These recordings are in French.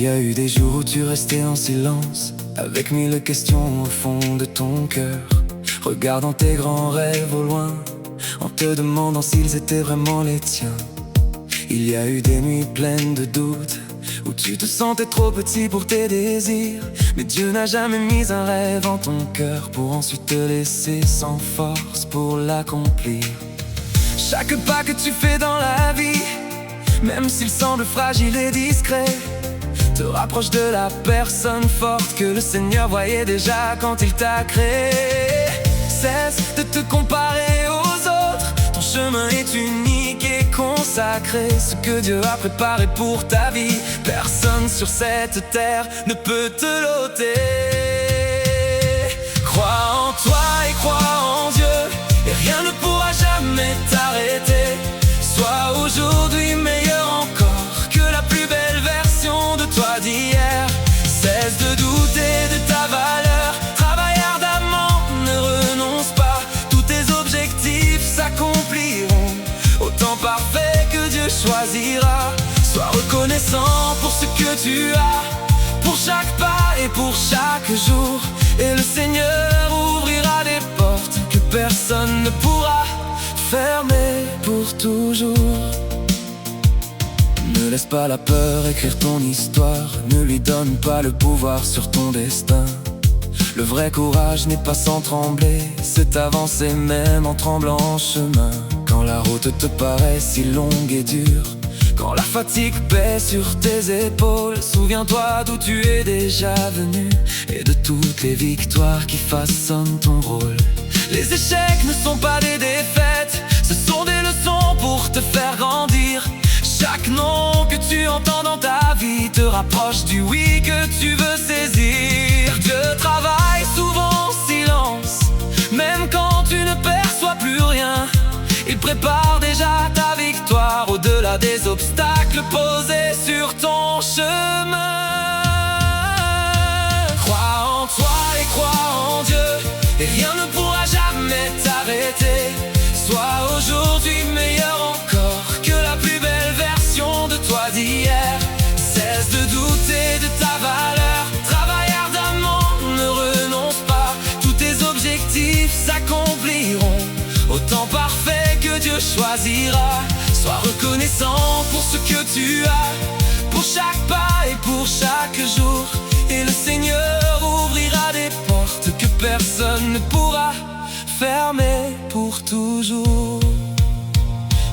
y a eu des jours où tu restais en silence, avec mille questions au fond de ton cœur, regardant tes grands rêves au loin, en te demandant s'ils étaient vraiment les tiens. Il y a eu des nuits pleines de doutes, où tu te sentais trop petit pour tes désirs, mais Dieu n'a jamais mis un rêve en ton cœur pour ensuite te laisser sans force pour l'accomplir. Chaque pas que tu fais dans la vie, même s'il semble fragile et discret, te rapproche de la personne forte que le Seigneur voyait déjà quand il t'a créé. Cesse de te comparer aux autres, ton chemin est unique et consacré. Ce que Dieu a préparé pour ta vie, personne sur cette terre ne peut te l'ôter. Crois en toi et crois en Dieu, et rien ne pourra jamais t'arrêter. Sois aujourd'hui meilleur encore que la plus belle version de toi d'hier. Cesse de douter de ta valeur, travaille ardemment, ne renonce pas. Tous tes objectifs s'accompliront au temps parfait que Dieu choisira. Sois reconnaissant pour ce que tu as, pour chaque pas et pour chaque jour, et le Seigneur ouvrira des portes que personne ne pourra fermer pour toujours. Ne laisse pas la peur écrire ton histoire, ne lui donne pas le pouvoir sur ton destin. Le vrai courage n'est pas sans trembler, c'est avancer même en tremblant en chemin. Quand la route te paraît si longue et dure, quand la fatigue pèse sur tes épaules, souviens-toi d'où tu es déjà venu et de toutes les victoires qui façonnent ton rôle. Les échecs ne sont pas des défaites, ce sont des leçons pour te faire grandir. Chaque nom que tu entends dans ta vie te rapproche du oui que tu veux saisir. Dieu travaille souvent en silence, même quand tu ne perçois plus rien. Il prépare déjà ta victoire au-delà des obstacles posés sur ton chemin. Crois en toi et crois en Dieu, et rien ne pourra jamais t'arrêter. Sois aujourd'hui meilleur encore que la plus belle version de toi d'hier. Cesse de douter de ta valeur, travaille ardemment, ne renonce pas. Tous tes objectifs s'accompliront au temps parfait que Dieu choisira. Sois reconnaissant pour ce que tu as, pour chaque pas et pour chaque jour, et le Seigneur ouvrira des portes que personne ne pourra fermer pour toujours.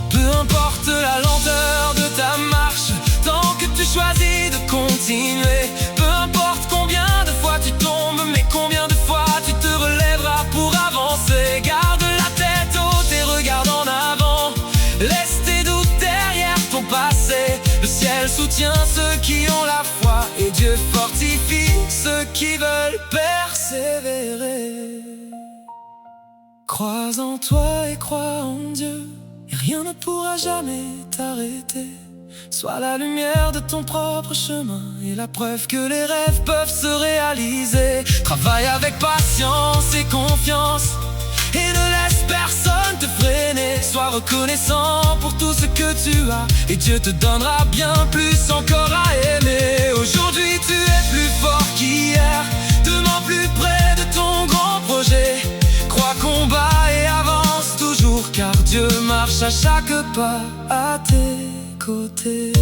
Peu importe la lenteur de ta marche, tant que tu choisis de continuer. Peu importe combien de fois tu tombes, mais combien de fois tu te relèveras pour avancer. Garde la tête haute et regarde en avant, laisse tes doutes derrière ton passé. Le ciel soutient ceux qui ont la foi, et Dieu fortifie ceux qui veulent persévérer. Crois en toi et crois en Dieu, et rien ne pourra jamais t'arrêter. Sois la lumière de ton propre chemin et la preuve que les rêves peuvent se réaliser. Travaille avec patience et confiance, et ne laisse personne te freiner. Sois reconnaissant pour tout ce que tu as, et Dieu te donnera bien plus encore à aimer. Aujourd'hui tu es plus fort qu'hier, demain plus près de ton grand projet. Crois, combat et avance toujours, car Dieu marche à chaque pas à tes côtés.